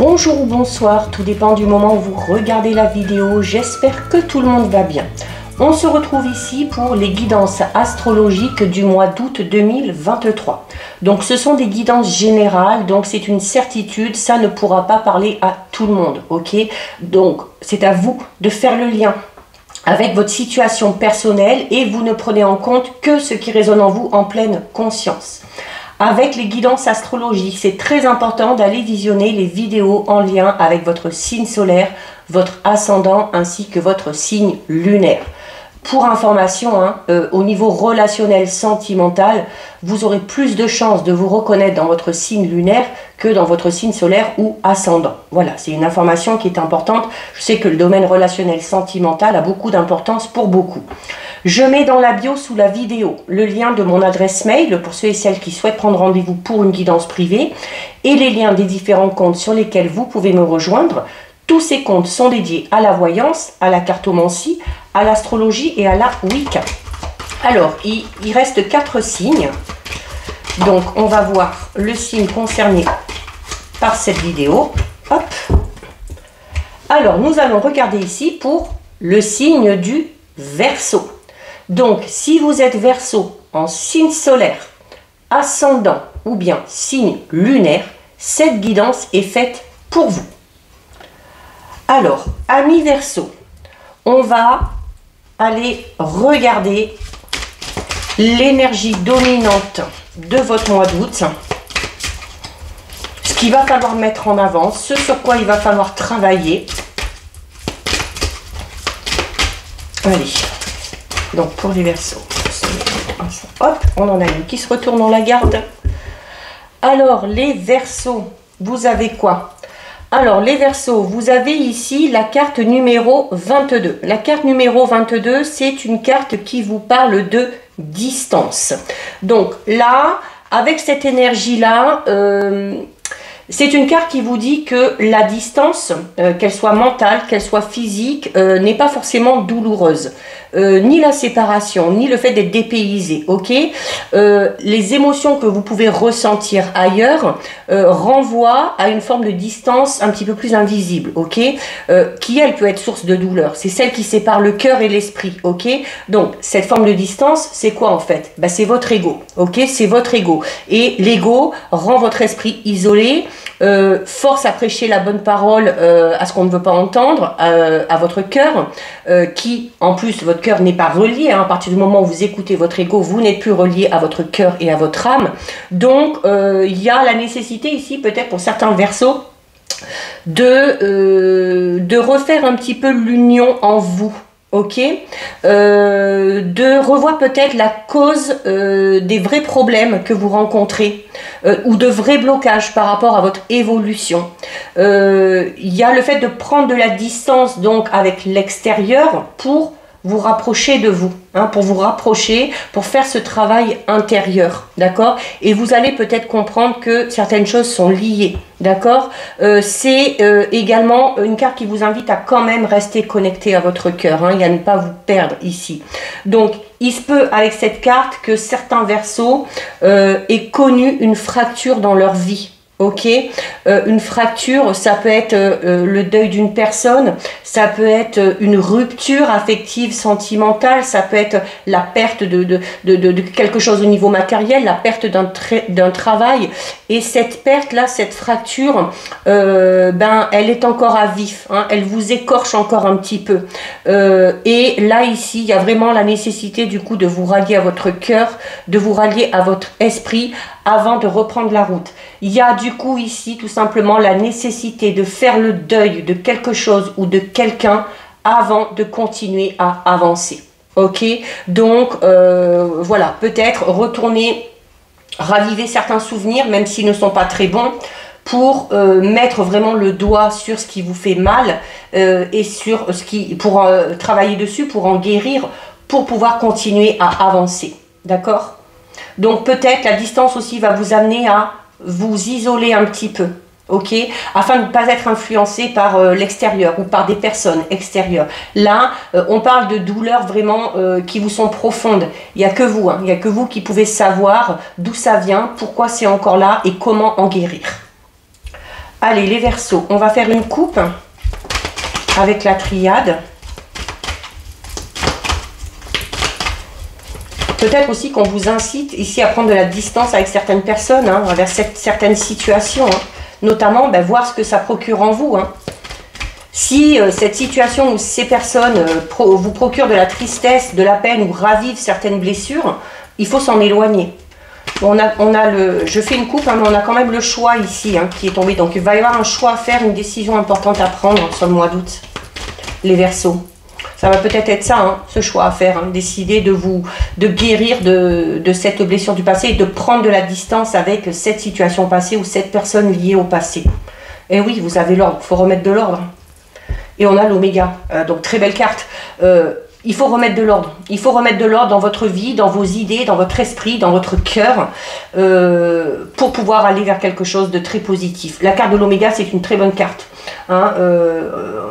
Bonjour ou bonsoir, tout dépend du moment où vous regardez la vidéo, j'espère que tout le monde va bien. On se retrouve ici pour les guidances astrologiques du mois d'août 2023. Donc ce sont des guidances générales, donc c'est une certitude, ça ne pourra pas parler à tout le monde, ok? Donc c'est à vous de faire le lien avec votre situation personnelle et vous ne prenez en compte que ce qui résonne en vous en pleine conscience. Avec les guidances astrologiques, c'est très important d'aller visionner les vidéos en lien avec votre signe solaire, votre ascendant ainsi que votre signe lunaire. Pour information, au niveau relationnel sentimental, vous aurez plus de chances de vous reconnaître dans votre signe lunaire que dans votre signe solaire ou ascendant. Voilà, c'est une information qui est importante. Je sais que le domaine relationnel sentimental a beaucoup d'importance pour beaucoup. Je mets dans la bio sous la vidéo le lien de mon adresse mail pour ceux et celles qui souhaitent prendre rendez-vous pour une guidance privée et les liens des différents comptes sur lesquels vous pouvez me rejoindre. Tous ces comptes sont dédiés à la voyance, à la cartomancie, à l'astrologie et à la Wicca. Alors, il reste 4 signes. Donc, on va voir le signe concerné par cette vidéo. Hop. Alors, nous allons regarder ici pour le signe du Verseau. Donc, si vous êtes Verseau en signe solaire, ascendant ou bien signe lunaire, cette guidance est faite pour vous. Alors, amis Verseau, on va aller regarder l'énergie dominante de votre mois d'août, ce qu'il va falloir mettre en avant, ce sur quoi il va falloir travailler. Allez, donc pour les Verseaux, hop, on en a une qui se retourne dans la garde. Alors, les Verseaux, vous avez quoi ? Alors, les Verseaux, vous avez ici la carte numéro 22. La carte numéro 22, c'est une carte qui vous parle de distance. Donc là, avec cette énergie-là, c'est une carte qui vous dit que la distance, qu'elle soit mentale, qu'elle soit physique, n'est pas forcément douloureuse. Ni la séparation, ni le fait d'être dépaysé, ok? Les émotions que vous pouvez ressentir ailleurs renvoient à une forme de distance un petit peu plus invisible, ok? Qui, elle, peut être source de douleur. C'est celle qui sépare le cœur et l'esprit, ok? Donc, cette forme de distance, c'est quoi en fait? Bah, c'est votre ego, ok? C'est votre ego. Et l'ego rend votre esprit isolé, force à prêcher la bonne parole à ce qu'on ne veut pas entendre, à votre cœur, qui, en plus, votre cœur n'est pas relié, à partir du moment où vous écoutez votre ego, vous n'êtes plus relié à votre cœur et à votre âme. Donc, il y a la nécessité ici, peut-être pour certains Verseaux, de refaire un petit peu l'union en vous. Ok, de revoir peut-être la cause des vrais problèmes que vous rencontrez ou de vrais blocages par rapport à votre évolution. Il y a le fait de prendre de la distance donc avec l'extérieur pour vous rapprocher de vous, pour vous rapprocher, pour faire ce travail intérieur, d'accord? Et vous allez peut-être comprendre que certaines choses sont liées, d'accord? C'est également une carte qui vous invite à quand même rester connecté à votre cœur, et à ne pas vous perdre ici. Donc, il se peut avec cette carte que certains Verseaux aient connu une fracture dans leur vie. Ok, une fracture, ça peut être le deuil d'une personne, ça peut être une rupture affective, sentimentale, ça peut être la perte de quelque chose au niveau matériel, la perte d'un travail. Et cette perte-là, cette fracture, elle est encore à vif, elle vous écorche encore un petit peu. Et là, ici, il y a vraiment la nécessité du coup de vous rallier à votre cœur, de vous rallier à votre esprit avant de reprendre la route. Il y a du coup ici tout simplement la nécessité de faire le deuil de quelque chose ou de quelqu'un avant de continuer à avancer. Ok, donc voilà, peut-être retourner, raviver certains souvenirs, même s'ils ne sont pas très bons, pour mettre vraiment le doigt sur ce qui vous fait mal et sur ce qui, pour travailler dessus, pour en guérir, pour pouvoir continuer à avancer. D'accord? Donc peut-être la distance aussi va vous amener à vous isoler un petit peu, ok, afin de ne pas être influencé par l'extérieur ou par des personnes extérieures. Là, on parle de douleurs vraiment qui vous sont profondes. Il n'y a que vous, il n'y a que vous qui pouvez savoir d'où ça vient, pourquoi c'est encore là et comment en guérir. Allez, les Verseaux, on va faire une coupe avec la triade. Peut-être aussi qu'on vous incite ici à prendre de la distance avec certaines personnes, hein, avec certaines situations, hein. Notamment voir ce que ça procure en vous. Hein. Si cette situation ou ces personnes vous procurent de la tristesse, de la peine ou ravivent certaines blessures, il faut s'en éloigner. Je fais une coupe, hein, mais on a quand même le choix ici hein, qui est tombé. Donc il va y avoir un choix à faire, une décision importante à prendre sur le mois d'août. Les Verseaux. Ça va peut-être être ça, hein, ce choix à faire. Hein, décider de guérir de cette blessure du passé et de prendre de la distance avec cette situation passée ou cette personne liée au passé. Et oui, vous avez l'ordre, il faut remettre de l'ordre. Et on a l'Oméga, donc très belle carte. Il faut remettre de l'ordre. Il faut remettre de l'ordre dans votre vie, dans vos idées, dans votre esprit, dans votre cœur, pour pouvoir aller vers quelque chose de très positif. La carte de l'Oméga, c'est une très bonne carte. Hein,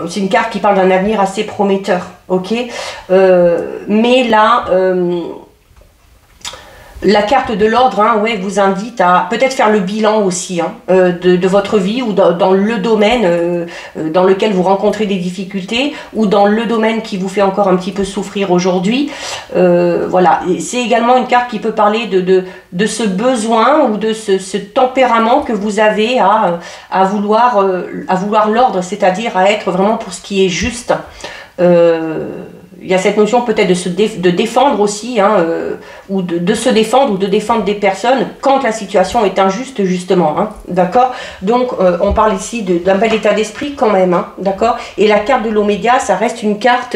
c'est une carte qui parle d'un avenir assez prometteur. Ok, mais là... la carte de l'ordre hein, ouais, vous invite à peut-être faire le bilan aussi hein, de votre vie ou dans le domaine dans lequel vous rencontrez des difficultés ou dans le domaine qui vous fait encore un petit peu souffrir aujourd'hui. Voilà, c'est également une carte qui peut parler de ce besoin ou de ce tempérament que vous avez à vouloir l'ordre, c'est-à-dire à être vraiment pour ce qui est juste. Il y a cette notion peut-être de défendre aussi, hein, ou de se défendre ou de défendre des personnes quand la situation est injuste justement, hein, d'accord. Donc on parle ici d'un bel état d'esprit quand même, hein, d'accord. Et la carte de l'Oméga, ça reste une carte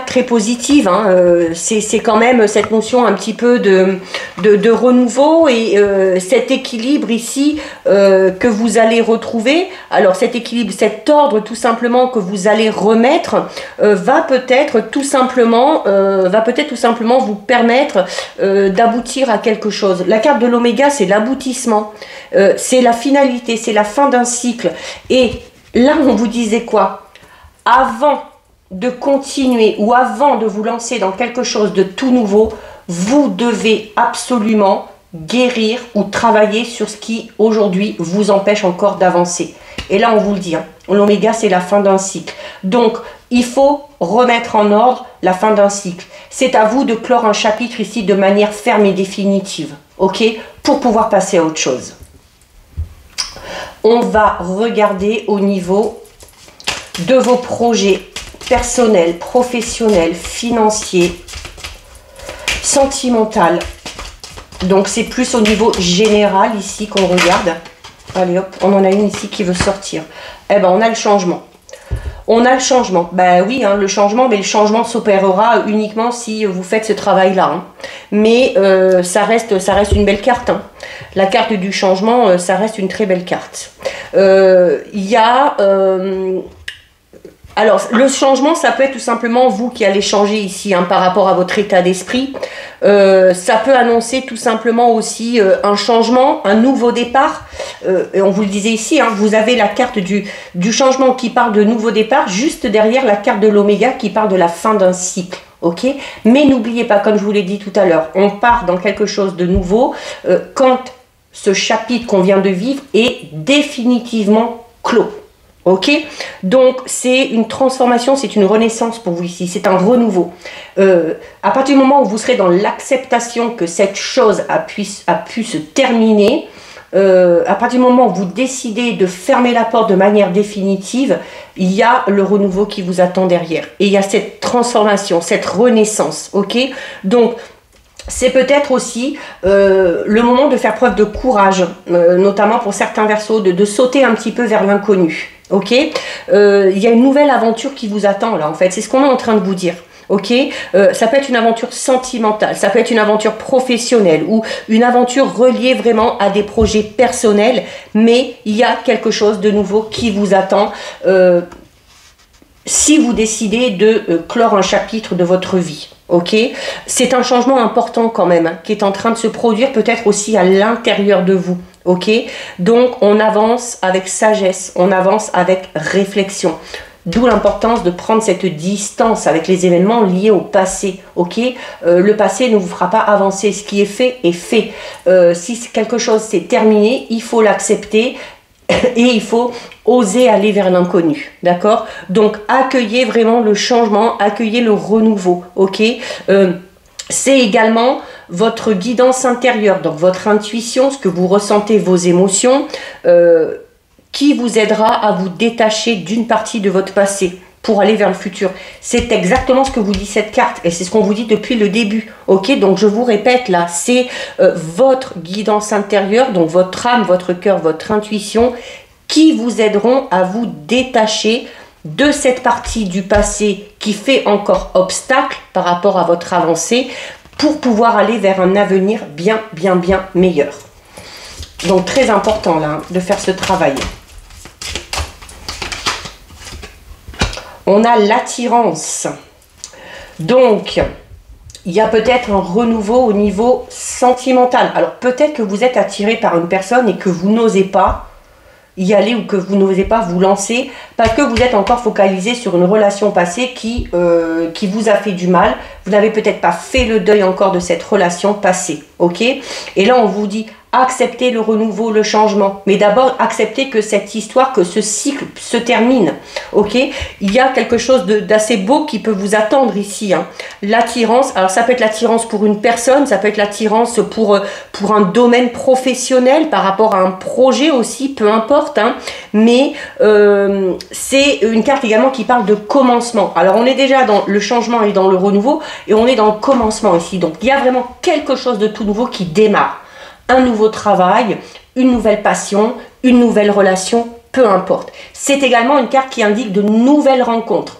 très positive, hein, c'est quand même cette notion un petit peu de renouveau et cet équilibre ici que vous allez retrouver. Alors cet équilibre, cet ordre tout simplement que vous allez remettre va peut-être tout simplement vous permettre d'aboutir à quelque chose. La carte de l'Oméga, c'est l'aboutissement, c'est la finalité, c'est la fin d'un cycle. Et là, on vous disait quoi? Avant de continuer ou avant de vous lancer dans quelque chose de tout nouveau, vous devez absolument guérir ou travailler sur ce qui aujourd'hui vous empêche encore d'avancer. Et là, on vous le dit, hein, l'Oméga, c'est la fin d'un cycle. Donc, il faut remettre en ordre la fin d'un cycle. C'est à vous de clore un chapitre ici de manière ferme et définitive, ok, pour pouvoir passer à autre chose. On va regarder au niveau de vos projets personnels, professionnels, financiers, sentimentaux. Donc, c'est plus au niveau général ici qu'on regarde. Allez hop, on en a une ici qui veut sortir. Eh ben, on a le changement. On a le changement. Ben oui, hein, le changement, mais le changement s'opérera uniquement si vous faites ce travail-là. Hein. Mais ça reste une belle carte. Hein. La carte du changement, ça reste une très belle carte. Il y a... alors, le changement, ça peut être tout simplement vous qui allez changer ici hein, par rapport à votre état d'esprit. Ça peut annoncer tout simplement aussi un changement, un nouveau départ. Et on vous le disait ici, hein, vous avez la carte du changement qui parle de nouveau départ, juste derrière la carte de l'Oméga qui parle de la fin d'un cycle. Ok, mais n'oubliez pas, comme je vous l'ai dit tout à l'heure, on part dans quelque chose de nouveau quand ce chapitre qu'on vient de vivre est définitivement clos. Ok, donc c'est une transformation, c'est une renaissance pour vous ici, c'est un renouveau. À partir du moment où vous serez dans l'acceptation que cette chose a pu se terminer, à partir du moment où vous décidez de fermer la porte de manière définitive, il y a le renouveau qui vous attend derrière. Et il y a cette transformation, cette renaissance, ok. Donc, c'est peut-être aussi le moment de faire preuve de courage, notamment pour certains Verseaux, de sauter un petit peu vers l'inconnu. Ok, il y a une nouvelle aventure qui vous attend là en fait, c'est ce qu'on est en train de vous dire. Ok, ça peut être une aventure sentimentale, ça peut être une aventure professionnelle ou une aventure reliée vraiment à des projets personnels, mais il y a quelque chose de nouveau qui vous attend si vous décidez de clore un chapitre de votre vie. Ok, c'est un changement important quand même hein, qui est en train de se produire peut-être aussi à l'intérieur de vous. Ok, donc on avance avec sagesse, on avance avec réflexion. D'où l'importance de prendre cette distance avec les événements liés au passé. Ok, le passé ne vous fera pas avancer. Ce qui est fait est fait. Si quelque chose s'est terminé, il faut l'accepter. Et il faut oser aller vers l'inconnu, d'accord? Donc, accueillez vraiment le changement, accueillez le renouveau, ok? C'est également votre guidance intérieure, donc votre intuition, ce que vous ressentez, vos émotions, qui vous aidera à vous détacher d'une partie de votre passé pour aller vers le futur. C'est exactement ce que vous dit cette carte et c'est ce qu'on vous dit depuis le début. Ok, donc je vous répète là, c'est votre guidance intérieure, donc votre âme, votre cœur, votre intuition qui vous aideront à vous détacher de cette partie du passé qui fait encore obstacle par rapport à votre avancée pour pouvoir aller vers un avenir bien meilleur. Donc très important là de faire ce travail. On a l'attirance. Donc, il y a peut-être un renouveau au niveau sentimental. Alors, peut-être que vous êtes attiré par une personne et que vous n'osez pas y aller ou que vous n'osez pas vous lancer parce que vous êtes encore focalisé sur une relation passée qui vous a fait du mal. Vous n'avez peut-être pas fait le deuil encore de cette relation passée. Ok? Et là, on vous dit acceptez le renouveau, le changement. Mais d'abord, acceptez que cette histoire, que ce cycle se termine. Ok? Il y a quelque chose d'assez beau qui peut vous attendre ici. Hein. L'attirance, alors ça peut être l'attirance pour une personne, ça peut être l'attirance pour un domaine professionnel, par rapport à un projet aussi, peu importe. Hein. Mais c'est une carte également qui parle de commencement. Alors on est déjà dans le changement et dans le renouveau, et on est dans le commencement ici. Donc il y a vraiment quelque chose de tout nouveau qui démarre. Un nouveau travail, une nouvelle passion, une nouvelle relation, peu importe. C'est également une carte qui indique de nouvelles rencontres,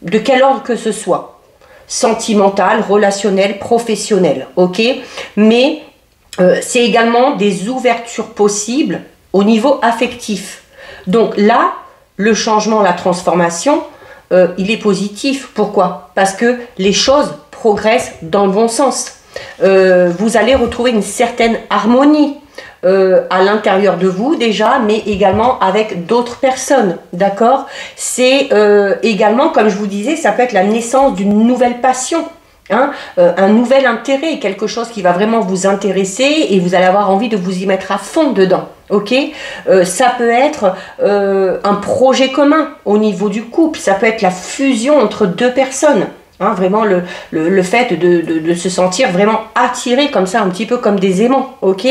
de quel ordre que ce soit, sentimental, relationnel, professionnel, ok? Mais c'est également des ouvertures possibles au niveau affectif. Donc là, le changement, la transformation, il est positif. Pourquoi? Parce que les choses progressent dans le bon sens. Vous allez retrouver une certaine harmonie à l'intérieur de vous déjà, mais également avec d'autres personnes, d'accord? C'est également, comme je vous disais, ça peut être la naissance d'une nouvelle passion, hein, un nouvel intérêt, quelque chose qui va vraiment vous intéresser et vous allez avoir envie de vous y mettre à fond dedans. Ok, ça peut être un projet commun au niveau du couple, ça peut être la fusion entre deux personnes. Hein, vraiment le fait de se sentir vraiment attiré comme ça, un petit peu comme des aimants, ok?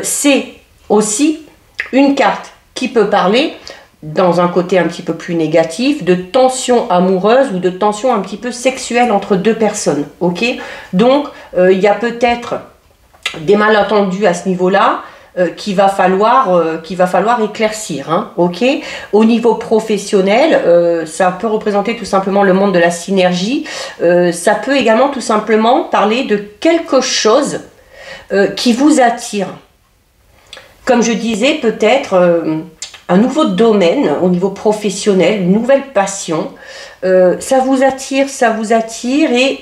C'est aussi une carte qui peut parler, dans un côté un petit peu plus négatif, de tension amoureuse ou de tension un petit peu sexuelle entre deux personnes, ok? Donc, il y a peut-être des malentendus à ce niveau-là, qu'il va falloir éclaircir, hein, ok? Au niveau professionnel, ça peut représenter tout simplement le monde de la synergie. Ça peut également tout simplement parler de quelque chose qui vous attire. Comme je disais, peut-être un nouveau domaine au niveau professionnel, une nouvelle passion. Ça vous attire et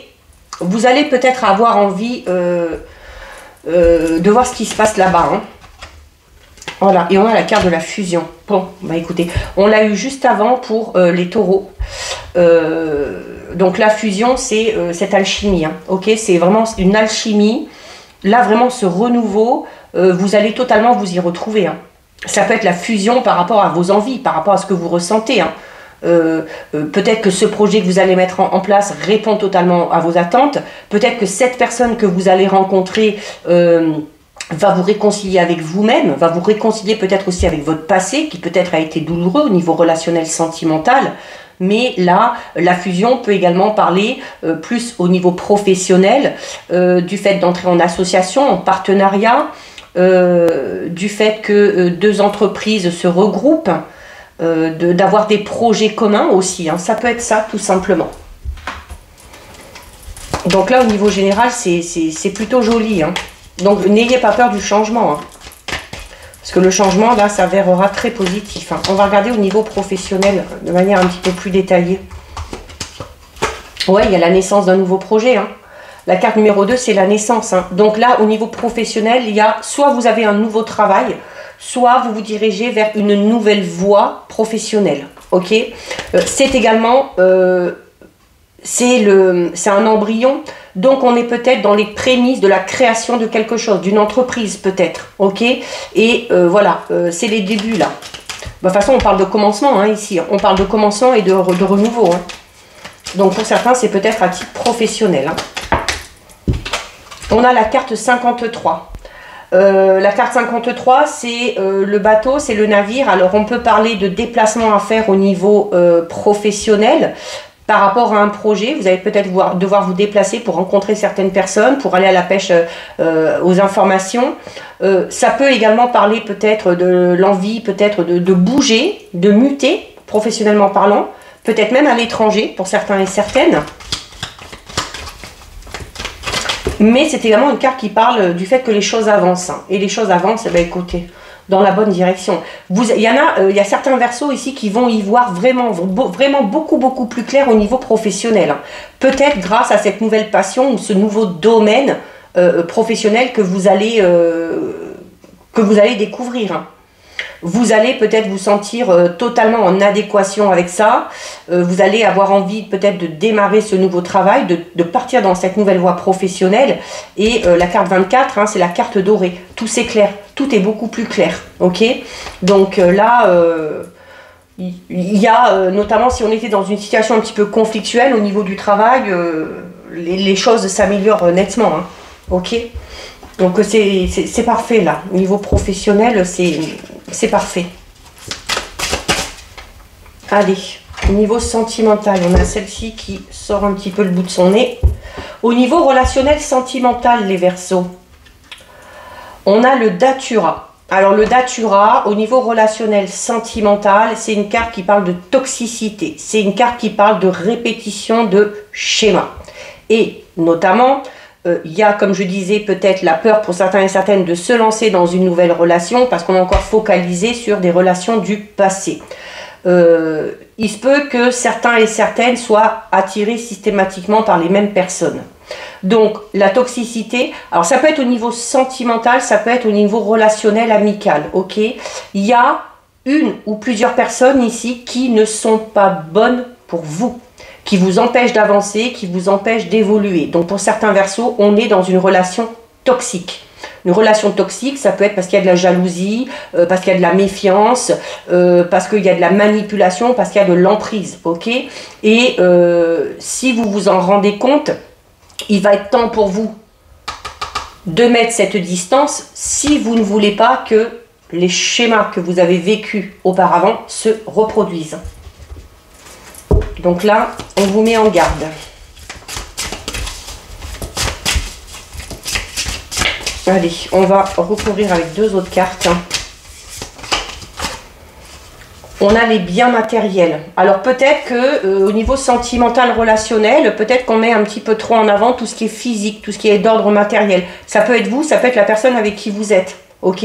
vous allez peut-être avoir envie de voir ce qui se passe là-bas, hein. Voilà, et on a la carte de la fusion. Bon, bah écoutez, on l'a eu juste avant pour les taureaux. Donc la fusion, c'est cette alchimie, hein, ok? C'est vraiment une alchimie. Là, vraiment, ce renouveau, vous allez totalement vous y retrouver. Hein. Ça peut être la fusion par rapport à vos envies, par rapport à ce que vous ressentez. Hein. Peut-être que ce projet que vous allez mettre en place répond totalement à vos attentes. Peut-être que cette personne que vous allez rencontrer va vous réconcilier avec vous-même, va vous réconcilier peut-être aussi avec votre passé, qui peut-être a été douloureux au niveau relationnel, sentimental. Mais là, la fusion peut également parler plus au niveau professionnel, du fait d'entrer en association, en partenariat, du fait que deux entreprises se regroupent, d'avoir des projets communs aussi, hein. Ça peut être ça tout simplement. Donc là, au niveau général, c'est plutôt joli, hein. Donc n'ayez pas peur du changement, hein. Parce que le changement là s'avérera très positif, hein. On va regarder au niveau professionnel de manière un petit peu plus détaillée. Ouais, il y a la naissance d'un nouveau projet, hein. La carte numéro 2, c'est la naissance, hein. Donc là, au niveau professionnel, il y a soit vous avez un nouveau travail, soit vous vous dirigez vers une nouvelle voie professionnelle. Ok, c'est également c'est un embryon Donc on est peut-être dans les prémices de la création de quelque chose, d'une entreprise peut-être, ok. Et voilà, c'est les débuts là. De toute façon, on parle de commencement hein, ici. On parle de commencement et de renouveau. Hein. Donc pour certains, c'est peut-être à titre professionnel. Hein. On a la carte 53. La carte 53, c'est le bateau, c'est le navire. Alors on peut parler de déplacement à faire au niveau professionnel. Par rapport à un projet, vous allez peut-être devoir vous déplacer pour rencontrer certaines personnes, pour aller à la pêche aux informations. Ça peut également parler peut-être de l'envie, peut-être de bouger, de muter, professionnellement parlant, peut-être même à l'étranger pour certains et certaines. Mais c'est également une carte qui parle du fait que les choses avancent. Hein. Et les choses avancent, eh bien, écoutez, dans la bonne direction. Il y a certains verseaux ici qui vont y voir vraiment beaucoup plus clair au niveau professionnel. Hein. Peut-être grâce à cette nouvelle passion ou ce nouveau domaine professionnel que vous allez découvrir. Hein. Vous allez peut-être vous sentir totalement en adéquation avec ça. Vous allez avoir envie peut-être de démarrer ce nouveau travail, de partir dans cette nouvelle voie professionnelle. Et la carte 24, hein, c'est la carte dorée. Tout s'éclaire, tout est beaucoup plus clair. Ok. Donc là, il y a notamment si on était dans une situation un petit peu conflictuelle au niveau du travail, les choses s'améliorent nettement. Hein. Ok. Donc c'est parfait là. Au niveau professionnel, c'est parfait. Allez, au niveau sentimental, on a celle-ci qui sort un petit peu le bout de son nez. Au niveau relationnel sentimental, les Verseaux, on a le Datura. Alors le Datura, au niveau relationnel sentimental, c'est une carte qui parle de toxicité. C'est une carte qui parle de répétition de schémas. Et notamment, il y a, comme je disais, peut-être la peur pour certains et certaines de se lancer dans une nouvelle relation parce qu'on est encore focalisé sur des relations du passé. Il se peut que certains et certaines soient attirés systématiquement par les mêmes personnes. Donc la toxicité, alors ça peut être au niveau sentimental, ça peut être au niveau relationnel, amical, ok. Il y a une ou plusieurs personnes ici qui ne sont pas bonnes pour vous, qui vous empêche d'avancer, qui vous empêche d'évoluer. Donc pour certains Verseaux, on est dans une relation toxique. Une relation toxique, ça peut être parce qu'il y a de la jalousie, parce qu'il y a de la méfiance, parce qu'il y a de la manipulation, parce qu'il y a de l'emprise, ok. Et si vous vous en rendez compte, il va être temps pour vous de mettre cette distance si vous ne voulez pas que les schémas que vous avez vécus auparavant se reproduisent. Donc là, on vous met en garde. Allez, on va recouvrir avec deux autres cartes. On a les biens matériels. Alors peut-être que au niveau sentimental, relationnel, peut-être qu'on met un petit peu trop en avant tout ce qui est physique, tout ce qui est d'ordre matériel. Ça peut être vous, ça peut être la personne avec qui vous êtes. Ok,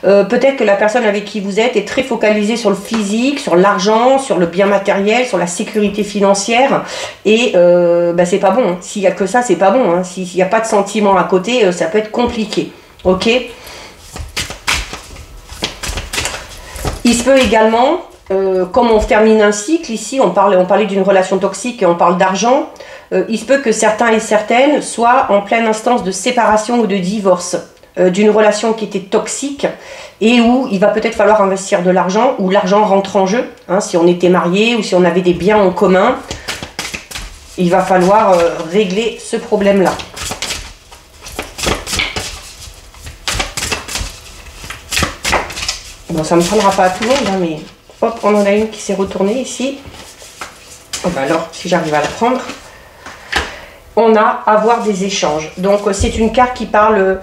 peut-être que la personne avec qui vous êtes est très focalisée sur le physique, sur l'argent, sur le bien matériel, sur la sécurité financière. Et c'est pas bon. Hein. S'il n'y a que ça, c'est pas bon. Hein. S'il n'y a pas de sentiment à côté, ça peut être compliqué. Ok. Il se peut également, comme on termine un cycle, ici on parlait d'une relation toxique et on parle d'argent, il se peut que certains et certaines soient en pleine instance de séparation ou de divorce. D'une relation qui était toxique et où il va peut-être falloir investir de l'argent, où l'argent rentre en jeu, hein, si on était marié ou si on avait des biens en commun, il va falloir régler ce problème-là. Bon, ça ne me prendra pas à tout le monde, hein, mais hop, on en a une qui s'est retournée ici. Oh, bah alors, si j'arrive à la prendre, on a avoir des échanges. Donc, c'est une carte qui parle...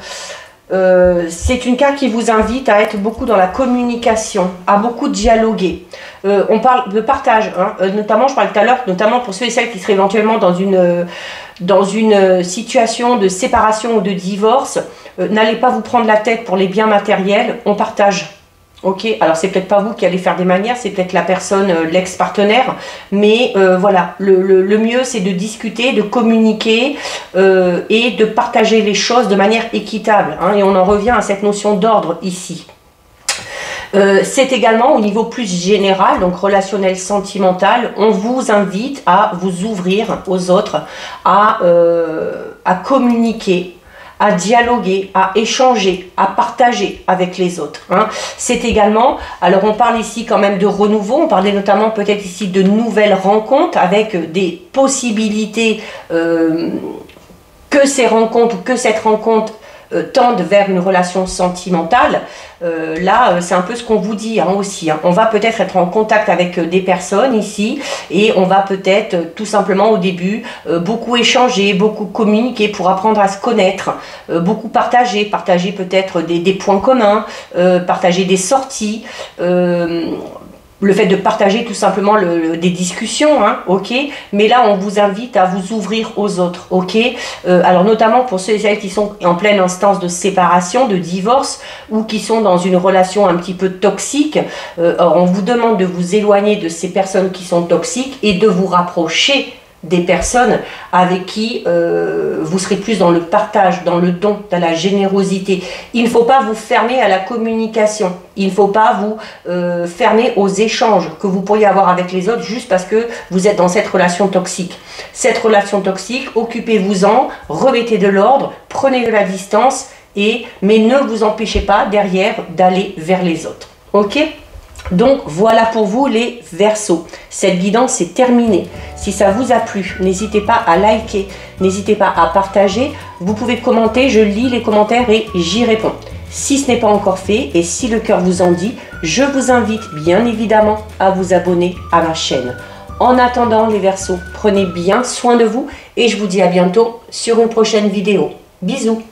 c'est une carte qui vous invite à être beaucoup dans la communication, à beaucoup dialoguer. On parle de partage, hein, notamment, je parlais tout à l'heure, notamment pour ceux et celles qui seraient éventuellement dans une situation de séparation ou de divorce. N'allez pas vous prendre la tête pour les biens matériels, on partage. Ok, alors c'est peut-être pas vous qui allez faire des manières, c'est peut-être la personne, l'ex-partenaire, mais voilà, le mieux c'est de discuter, de communiquer et de partager les choses de manière équitable, hein, et on en revient à cette notion d'ordre ici. C'est également au niveau plus général, donc relationnel, sentimental, on vous invite à vous ouvrir aux autres, à communiquer, à dialoguer, à échanger, à partager avec les autres. Hein. C'est également, alors on parle ici quand même de renouveau, on parlait notamment peut-être ici de nouvelles rencontres avec des possibilités que ces rencontres ou que cette rencontre tendent vers une relation sentimentale. Là, c'est un peu ce qu'on vous dit hein, aussi. Hein. On va peut-être être en contact avec des personnes ici et on va peut-être tout simplement au début beaucoup échanger, beaucoup communiquer pour apprendre à se connaître, beaucoup partager peut-être des points communs, partager des sorties, le fait de partager tout simplement des discussions, hein, ok. Mais là, on vous invite à vous ouvrir aux autres, ok. Alors notamment pour ceux et celles qui sont en pleine instance de séparation, de divorce, ou qui sont dans une relation un petit peu toxique, on vous demande de vous éloigner de ces personnes qui sont toxiques et de vous rapprocher des personnes avec qui vous serez plus dans le partage, dans le don, dans la générosité. Il ne faut pas vous fermer à la communication. Il ne faut pas vous fermer aux échanges que vous pourriez avoir avec les autres juste parce que vous êtes dans cette relation toxique. Cette relation toxique, occupez-vous-en, remettez de l'ordre, prenez de la distance, mais ne vous empêchez pas derrière d'aller vers les autres. Ok ? Donc voilà pour vous les Verseaux. Cette guidance est terminée. Si ça vous a plu, n'hésitez pas à liker, n'hésitez pas à partager. Vous pouvez commenter, je lis les commentaires et j'y réponds. Si ce n'est pas encore fait et si le cœur vous en dit, je vous invite bien évidemment à vous abonner à ma chaîne. En attendant les Verseaux, prenez bien soin de vous et je vous dis à bientôt sur une prochaine vidéo. Bisous!